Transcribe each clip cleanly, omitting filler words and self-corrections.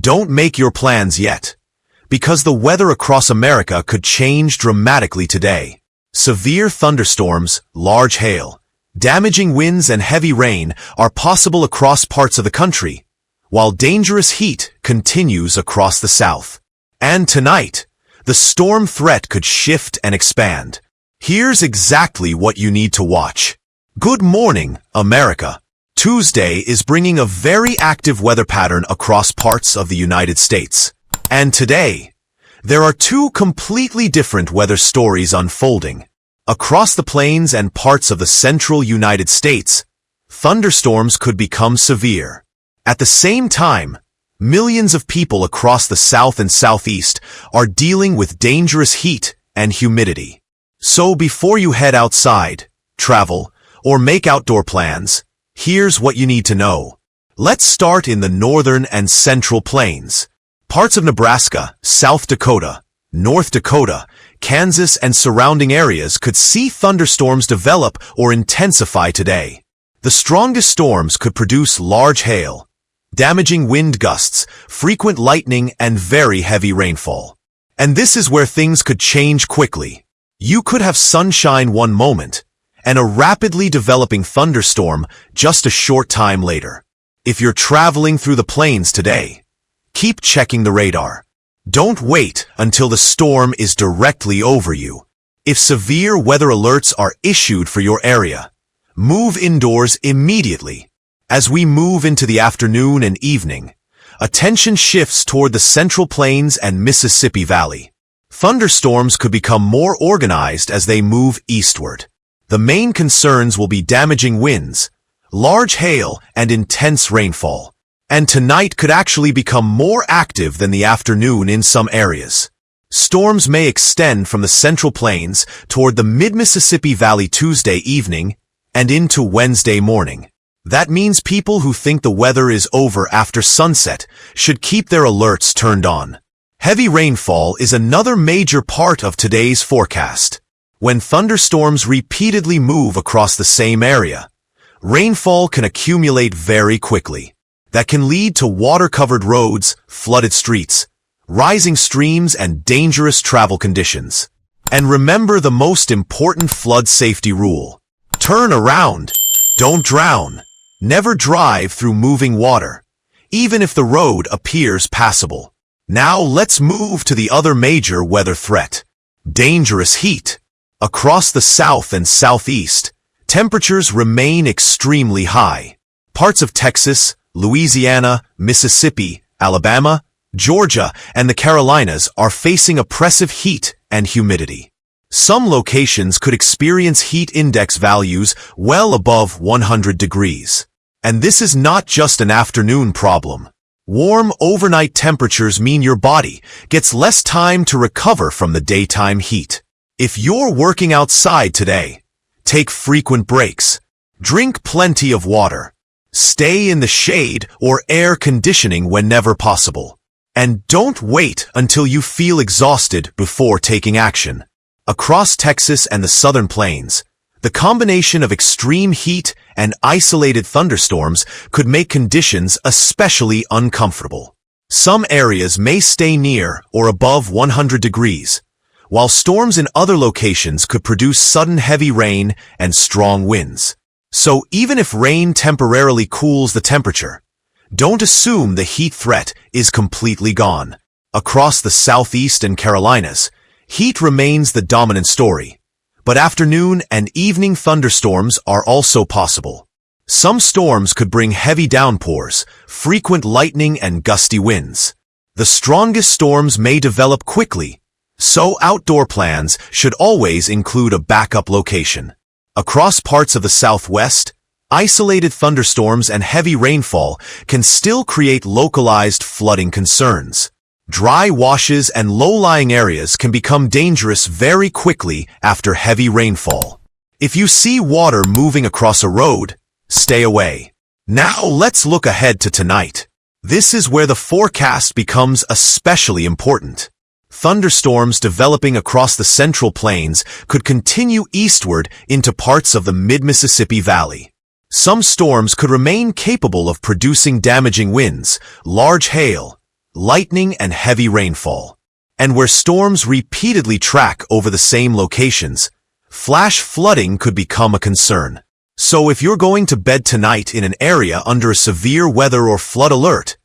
don't make your plans yet, because the weather across America could change dramatically today. Severe thunderstorms, large hail, damaging winds and heavy rain are possible across parts of the country, while dangerous heat continues across the South. And tonight, the storm threat could shift and expand. Here's exactly what you need to watch. Good morning, America. Tuesday is bringing a very active weather pattern across parts of the United States. And today, there are two completely different weather stories unfolding. Across the plains and parts of the central United States, thunderstorms could become severe. At the same time, millions of people across the South and Southeast are dealing with dangerous heat and humidity. So before you head outside, travel, or make outdoor plans, here's what you need to know. Let's start in the northern and central plains. Parts of Nebraska, South Dakota, North Dakota, Kansas, and surrounding areas could see thunderstorms develop or intensify today. The strongest storms could produce large hail, damaging wind gusts, frequent lightning, and very heavy rainfall. And this is where things could change quickly. You could have sunshine one moment, and a rapidly developing thunderstorm just a short time later. If you're traveling through the plains today, keep checking the radar. Don't wait until the storm is directly over you. If severe weather alerts are issued for your area, move indoors immediately. As we move into the afternoon and evening, attention shifts toward the Central Plains and Mississippi Valley. Thunderstorms could become more organized as they move eastward. The main concerns will be damaging winds, large hail, and intense rainfall. And tonight could actually become more active than the afternoon in some areas. Storms may extend from the Central Plains toward the mid-Mississippi Valley Tuesday evening and into Wednesday morning. That means people who think the weather is over after sunset should keep their alerts turned on. Heavy rainfall is another major part of today's forecast. When thunderstorms repeatedly move across the same area, rainfall can accumulate very quickly. That can lead to water-covered roads, flooded streets, rising streams, and dangerous travel conditions. And remember the most important flood safety rule. Turn around. Don't drown. Never drive through moving water, even if the road appears passable. Now let's move to the other major weather threat. Dangerous heat. Across the South and Southeast, temperatures remain extremely high. Parts of Texas, Louisiana, Mississippi, Alabama, Georgia, and the Carolinas are facing oppressive heat and humidity. Some locations could experience heat index values well above 100 degrees. And this is not just an afternoon problem. Warm overnight temperatures mean your body gets less time to recover from the daytime heat. If you're working outside today, take frequent breaks. Drink plenty of water. Stay in the shade or air conditioning whenever possible. And don't wait until you feel exhausted before taking action. Across Texas and the southern plains, the combination of extreme heat and isolated thunderstorms could make conditions especially uncomfortable. Some areas may stay near or above 100 degrees, while storms in other locations could produce sudden heavy rain and strong winds. So even if rain temporarily cools the temperature, don't assume the heat threat is completely gone. Across the Southeast and Carolinas, heat remains the dominant story, but afternoon and evening thunderstorms are also possible. Some storms could bring heavy downpours, frequent lightning, and gusty winds. The strongest storms may develop quickly, so outdoor plans should always include a backup location. Across parts of the Southwest, isolated thunderstorms and heavy rainfall can still create localized flooding concerns. Dry washes and low-lying areas can become dangerous very quickly after heavy rainfall. If you see water moving across a road, stay away. Now let's look ahead to tonight. This is where the forecast becomes especially important. Thunderstorms developing across the Central Plains could continue eastward into parts of the mid-Mississippi Valley. Some storms could remain capable of producing damaging winds, large hail, lightning, and heavy rainfall. And where storms repeatedly track over the same locations, flash flooding could become a concern. So if you're going to bed tonight in an area under a severe weather or flood alert,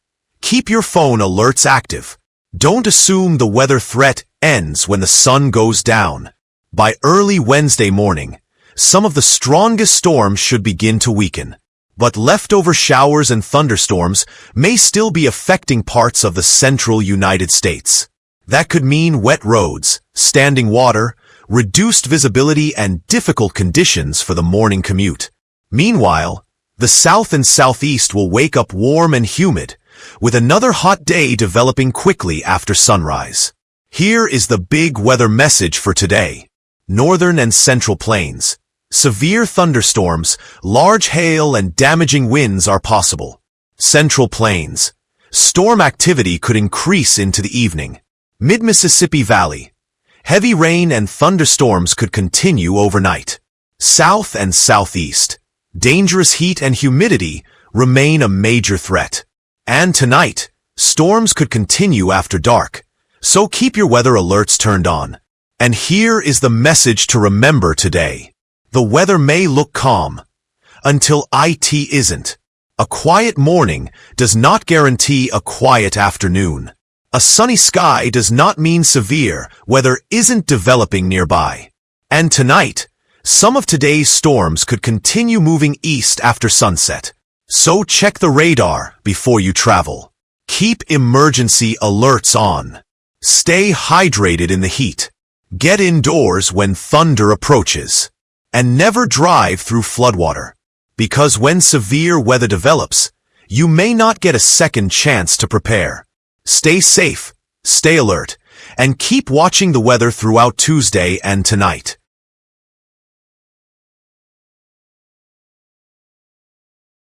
keep your phone alerts active. Don't assume the weather threat ends when the sun goes down. By early Wednesday morning, some of the strongest storms should begin to weaken. But leftover showers and thunderstorms may still be affecting parts of the central United States. That could mean wet roads, standing water, reduced visibility, and difficult conditions for the morning commute. Meanwhile, the south and southeast will wake up warm and humid, with another hot day developing quickly after sunrise. Here is the big weather message for today. Northern and central plains. Severe thunderstorms, large hail, and damaging winds are possible. Central plains. Storm activity could increase into the evening. Mid-Mississippi Valley. Heavy rain and thunderstorms could continue overnight. South and southeast. Dangerous heat and humidity remain a major threat. And tonight, storms could continue after dark, so keep your weather alerts turned on. And here is the message to remember today. The weather may look calm, until it isn't. A quiet morning does not guarantee a quiet afternoon. A sunny sky does not mean severe weather isn't developing nearby. And tonight, some of today's storms could continue moving east after sunset. So check the radar before you travel. Keep emergency alerts on. Stay hydrated in the heat. Get indoors when thunder approaches. And never drive through floodwater. Because when severe weather develops, you may not get a second chance to prepare. Stay safe, stay alert, and keep watching the weather throughout Tuesday and tonight.